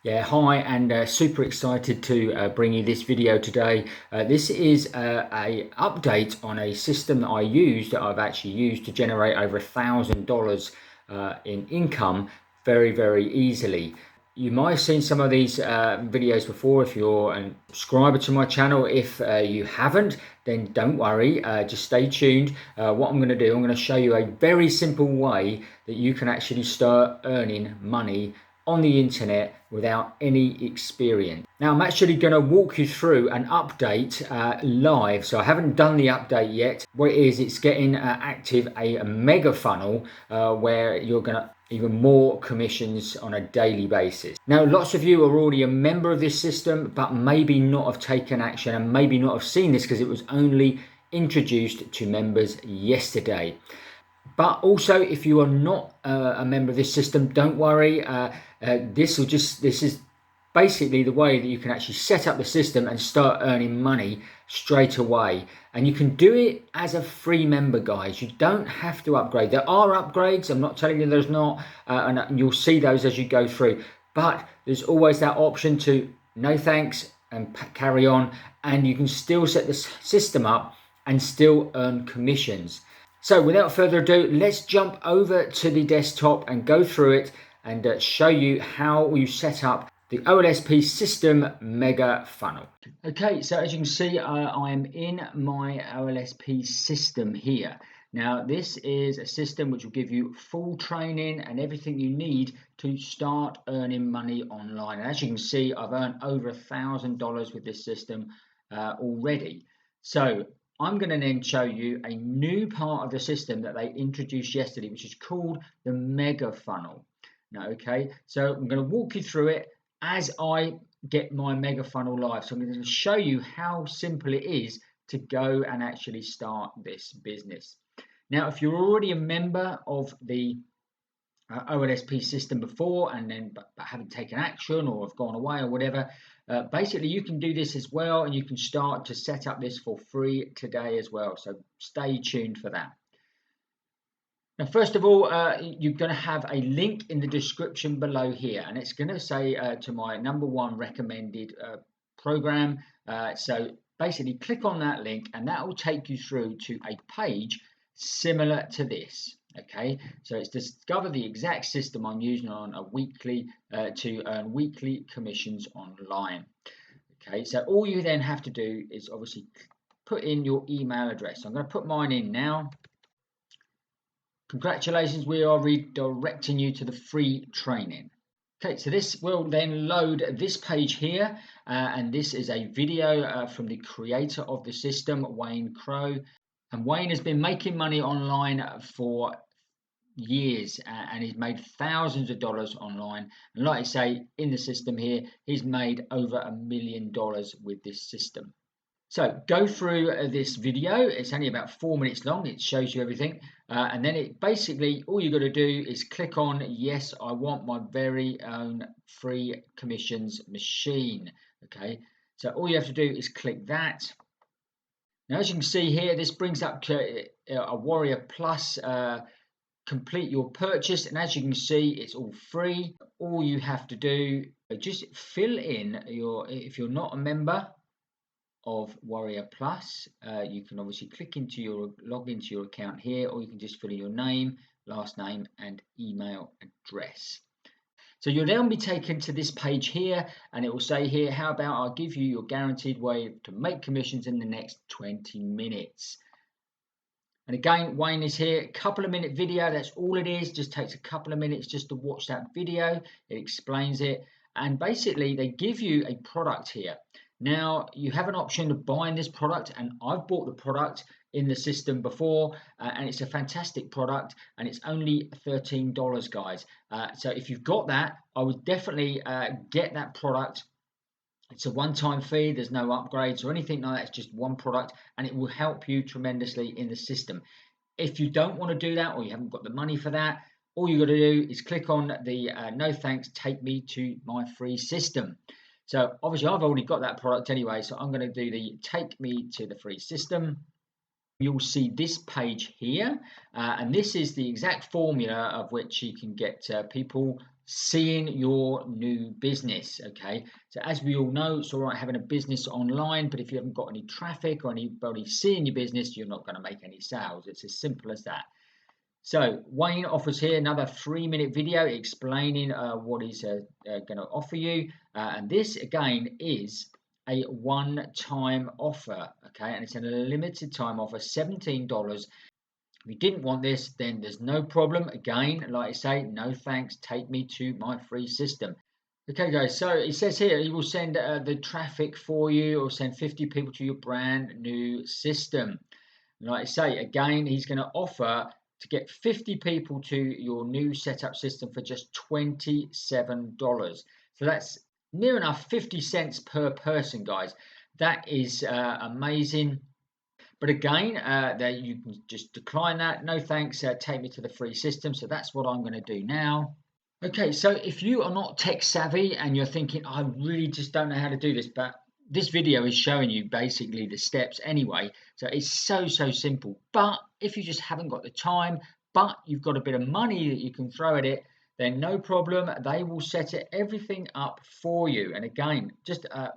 Yeah, hi, and super excited to bring you this video today. This is a update on a system that I've actually used to generate over $1,000 in income very easily. You might have seen some of these videos before if you're a subscriber to my channel. If you haven't, then don't worry, just stay tuned. What I'm going to do, I'm going to show you a very simple way that you can actually start earning money on the internet without any experience. Now I'm actually going to walk you through an update live. So I haven't done the update yet. What it is, it's getting active a mega funnel where you're going to even more commissions on a daily basis. Now, lots of you are already a member of this system, but maybe not have taken action and maybe not have seen this because it was only introduced to members yesterday. But also, if you are not a member of this system, don't worry. This is basically the way that you can actually set up the system and start earning money straight away. And you can do it as a free member, guys. You don't have to upgrade. There are upgrades. I'm not telling you there's not, and you'll see those as you go through. But there's always that option to no thanks and carry on, and you can still set the system up and still earn commissions. So without further ado, let's jump over to the desktop and go through it and show you how you set up the OLSP system mega funnel. Okay, so as you can see, I am in my OLSP system here. Now, this is a system which will give you full training and everything you need to start earning money online. And as you can see, I've earned over $1,000 with this system already. So I'm going to then show you a new part of the system that they introduced yesterday, which is called the mega funnel. Now, okay, so I'm going to walk you through it as I get my mega funnel live. So I'm going to show you how simple it is to go and actually start this business. Now, if you're already a member of the OLSP system before and then but haven't taken action or have gone away or whatever, basically you can do this as well, and you can start to set up this for free today as well. So stay tuned for that. Now, first of all, you're going to have a link in the description below here, and it's going to say to my #1 recommended program. So basically click on that link and that will take you through to a page similar to this. Okay, so it's discover the exact system I'm using on a weekly to earn weekly commissions online. Okay, so all you then have to do is obviously put in your email address. So I'm going to put mine in now. Congratulations, we are redirecting you to the free training. Okay, so this will then load this page here, and this is a video from the creator of the system, Wayne Crow. And Wayne has been making money online for years, and he's made thousands of dollars online. And like I say, in the system here, he's made over $1 million with this system. So go through this video. It's only about 4 minutes long. It shows you everything. And then it basically, all you got to do is click on, yes, I want my very own free commissions machine. Okay, so all you have to do is click that. Now, as you can see here, this brings up a Warrior Plus. Complete your purchase, and as you can see, it's all free. All you have to do is just fill in your, if you're not a member of Warrior Plus, you can obviously log into your account here, or you can just fill in your name, last name and email address. So you'll then be taken to this page here, and it will say here, how about I'll give you your guaranteed way to make commissions in the next 20 minutes. And again, Wayne is here, couple of minute video, that's all it is. Just takes a couple of minutes just to watch that video. It explains it, and basically they give you a product here. Now, you have an option of buying this product, and I've bought the product in the system before, and it's a fantastic product, and it's only $13, guys. So if you've got that, I would definitely get that product. It's a one-time fee. There's no upgrades or anything like that. It's just one product, and it will help you tremendously in the system. If you don't want to do that, or you haven't got the money for that, all you got to do is click on the no thanks, take me to my free system. So obviously I've already got that product anyway, so I'm going to do the take me to the free system. You'll see this page here, and this is the exact formula of which you can get people seeing your new business. Okay, so as we all know, it's all right having a business online, but if you haven't got any traffic or anybody seeing your business, you're not going to make any sales. It's as simple as that. So Wayne offers here another 3-minute video explaining what he's going to offer you, and this again is a one-time offer. Okay, and it's a limited time offer, $17. If you didn't want this, then there's no problem. Again, like I say, no thanks. Take me to my free system. Okay, guys, so it says here he will send the traffic for you or send 50 people to your brand new system. Like I say, again, he's going to offer to get 50 people to your new setup system for just $27. So that's near enough 50 cents per person, guys. That is amazing. But again, that you can just decline that. No thanks. Take me to the free system. So that's what I'm going to do now. Okay, so if you are not tech savvy and you're thinking, I really just don't know how to do this, but this video is showing you basically the steps anyway. So it's so simple. But if you just haven't got the time, but you've got a bit of money that you can throw at it, then no problem. They will set everything up for you. And again, just a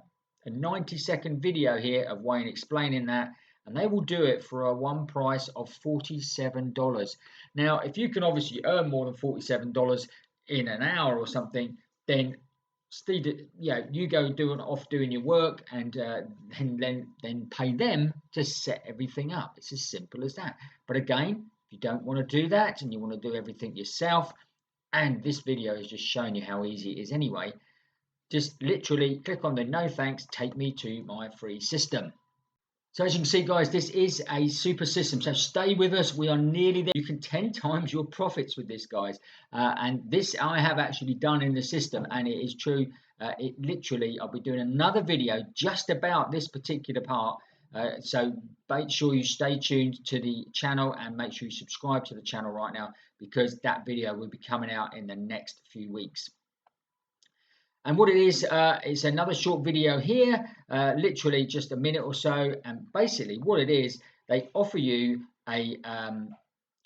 90-second video here of Wayne explaining that. And they will do it for a one price of $47. Now, if you can obviously earn more than $47 in an hour or something, then you go doing your work and then pay them to set everything up. It's as simple as that. But again, if you don't want to do that and you want to do everything yourself, and this video is just showing you how easy it is anyway, just literally click on the no thanks, take me to my free system. So as you can see, guys, this is a super system. So stay with us. We are nearly there. You can 10 times your profits with this, guys. And this I have actually done in the system, and it is true. It literally, I'll be doing another video just about this particular part. So make sure you stay tuned to the channel and make sure you subscribe to the channel right now, because that video will be coming out in the next few weeks. And what it is, it's another short video here, literally just a minute or so. And basically what it is, they offer you a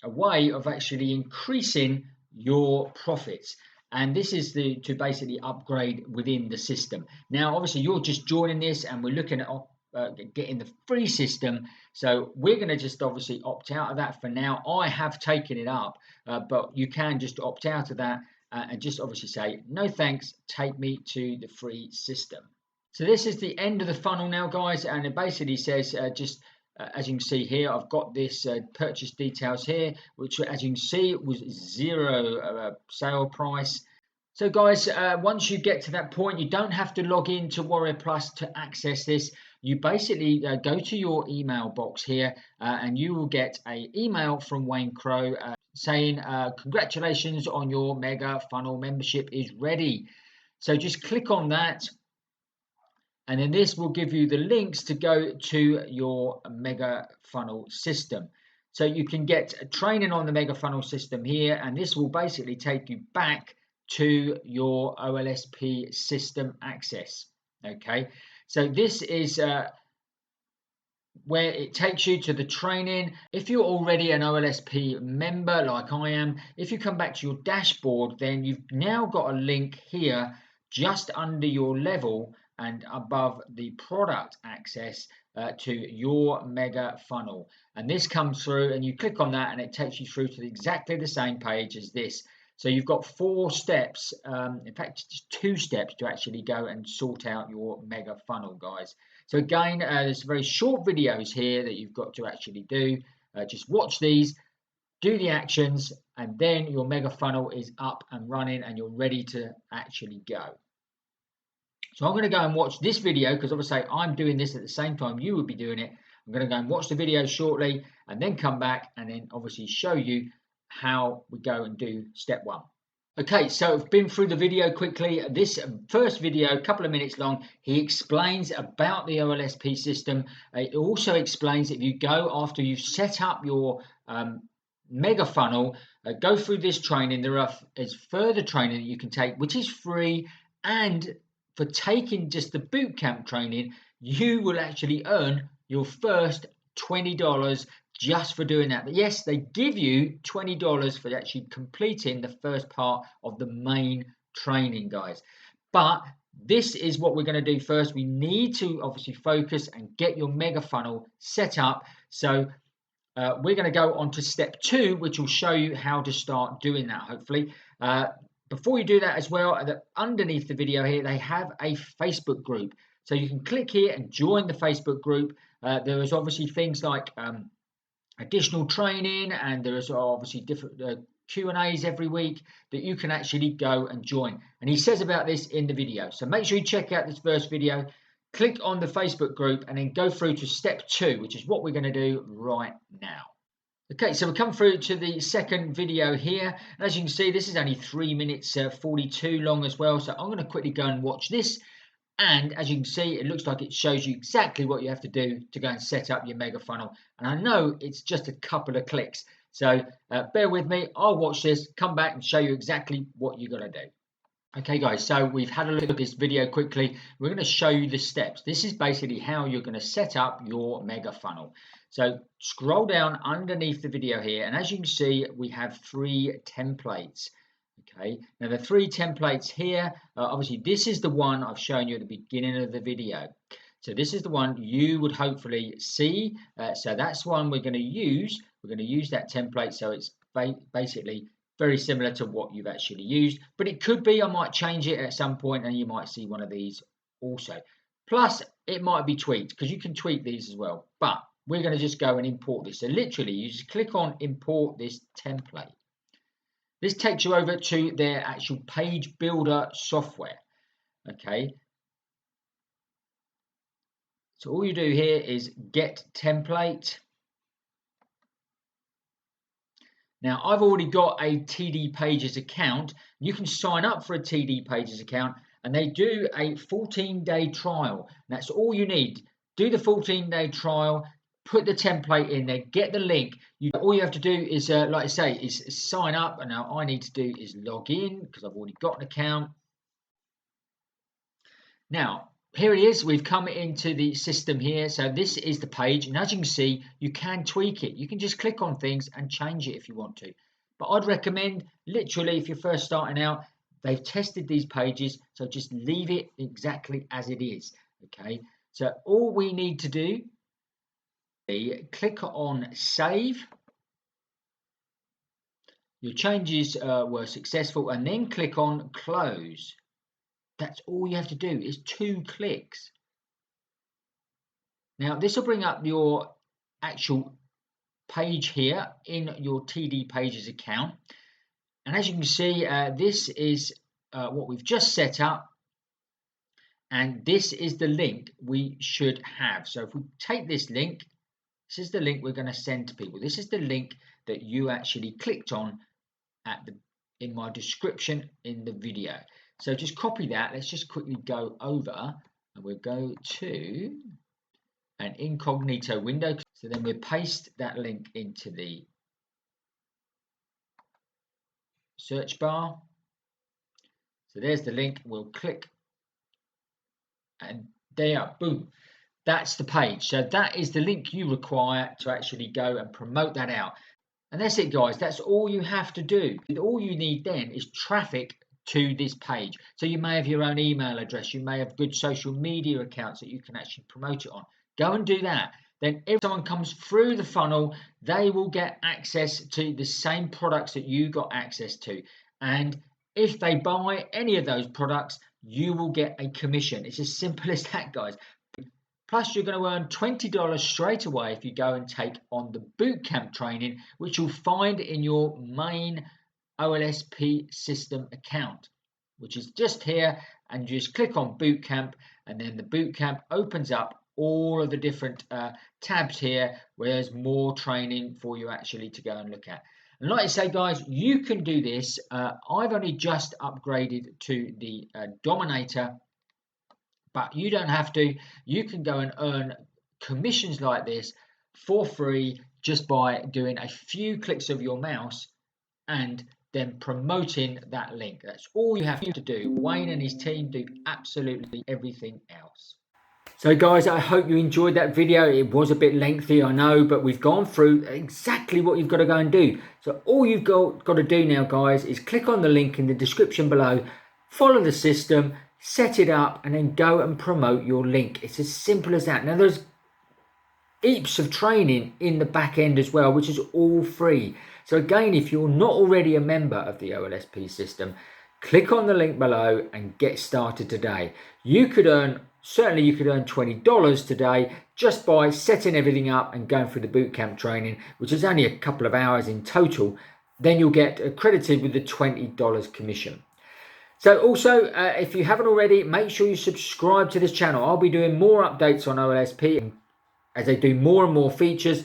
way of actually increasing your profits. And this is to basically upgrade within the system. Now, obviously, you're just joining this and we're looking at getting the free system. So we're going to just obviously opt out of that for now. I have taken it up, but you can just opt out of that. And just obviously say, no thanks, take me to the free system. So this is the end of the funnel now, guys. And it basically says, as you can see here, I've got this purchase details here, which as you can see was zero sale price. So guys, once you get to that point, you don't have to log in to Warrior Plus to access this. You basically go to your email box here and you will get an email from Wayne Crow saying congratulations on your mega funnel membership is ready. So just click on that, and then this will give you the links to go to your mega funnel system. So you can get training on the mega funnel system here, and this will basically take you back to your OLSP system access. Okay, so this is where it takes you to the training. If you're already an OLSP member like I am, if you come back to your dashboard, then you've now got a link here just under your level and above the product access to your mega funnel. And this comes through and you click on that and it takes you through to exactly the same page as this. So you've got 4 steps, in fact, just 2 steps to actually go and sort out your mega funnel, guys. So again, there's very short videos here that you've got to actually do. Just watch these, do the actions, and then your mega funnel is up and running and you're ready to actually go. So I'm going to go and watch this video because obviously I'm doing this at the same time you would be doing it. I'm going to go and watch the video shortly and then come back and then obviously show you how we go and do step 1. Okay, so I've been through the video quickly. This first video, a couple of minutes long, he explains about the OLSP system. It also explains if you go after you've set up your mega funnel, go through this training. There is further training that you can take, which is free. And for taking just the bootcamp training, you will actually earn your first $20 just for doing that. But yes, they give you $20 for actually completing the first part of the main training, guys. But this is what we're going to do first. We need to obviously focus and get your mega funnel set up. So we're going to go on to step 2, which will show you how to start doing that, hopefully. Before you do that as well, underneath the video here, they have a Facebook group. So you can click here and join the Facebook group. There is obviously things like additional training, and there is obviously different Q&As every week that you can actually go and join. And he says about this in the video. So make sure you check out this first video, click on the Facebook group, and then go through to step 2, which is what we're going to do right now. Okay, so we come through to the second video here. And as you can see, this is only 3 minutes 42 long as well. So I'm going to quickly go and watch this. And as you can see, it looks like it shows you exactly what you have to do to go and set up your mega funnel. And I know it's just a couple of clicks. So bear with me. I'll watch this, come back and show you exactly what you're going to do. Okay, guys, so we've had a look at this video quickly. We're going to show you the steps. This is basically how you're going to set up your mega funnel. So scroll down underneath the video here. And as you can see, we have 3 templates. Okay, now the 3 templates here, obviously this is the one I've shown you at the beginning of the video. So this is the one you would hopefully see. So that's one we're going to use. We're going to use that template. So it's basically very similar to what you've actually used. But it could be I might change it at some point and you might see one of these also. Plus it might be tweaked because you can tweak these as well. But we're going to just go and import this. So literally you just click on import this template. This takes you over to their actual page builder software. Okay. So all you do here is get template. Now I've already got a TD Pages account. You can sign up for a TD Pages account and they do a 14-day trial. That's all you need. Do the 14-day trial. Put the template in there, get the link. All you have to do is, like I say, is sign up. And now all I need to do is log in because I've already got an account. Now, here it is. We've come into the system here. So this is the page. And as you can see, you can tweak it. You can just click on things and change it if you want to. But I'd recommend, literally, if you're first starting out, they've tested these pages. So just leave it exactly as it is. Okay. So all we need to do, click on save. Your changes were successful, and then click on close. That's all you have to do, is 2 clicks. Now this will bring up your actual page here in your TD Pages account, and as you can see, this is what we've just set up, and this is the link we should have. So if we take this link, this is the link we're going to send to people. This is the link that you actually clicked on in my description in the video. So just copy that. Let's just quickly go over and we'll go to an incognito window. So then we'll paste that link into the search bar. So there's the link. We'll click and there, boom. That's the page. So that is the link you require to actually go and promote that out. And that's it, guys. That's all you have to do. All you need then is traffic to this page. So you may have your own email address. You may have good social media accounts that you can actually promote it on. Go and do that. Then if someone comes through the funnel, they will get access to the same products that you got access to. And if they buy any of those products, you will get a commission. It's as simple as that, guys. Plus, you're going to earn $20 straight away if you go and take on the bootcamp training, which you'll find in your main OLSP system account, which is just here. And you just click on bootcamp, and then the bootcamp opens up all of the different tabs here, where there's more training for you actually to go and look at. And like I say, guys, you can do this. I've only just upgraded to the Dominator, but you don't have to. You can go and earn commissions like this for free just by doing a few clicks of your mouse and then promoting that link. That's all you have to do. Wayne and his team do absolutely everything else. So guys, I hope you enjoyed that video. It was a bit lengthy, I know, but we've gone through exactly what you've got to go and do. So all you've got to do now, guys, is click on the link in the description below, follow the system, set it up, and then go and promote your link. It's as simple as that. Now there's heaps of training in the back end as well, which is all free. So again, if you're not already a member of the OLSP system, click on the link below and get started today. You could earn $20 today just by setting everything up and going through the bootcamp training, which is only a couple of hours in total. Then you'll get accredited with the $20 commission. So also, if you haven't already, make sure you subscribe to this channel. I'll be doing more updates on OLSP as they do more and more features.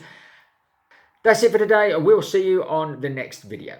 That's it for today. I will see you on the next video.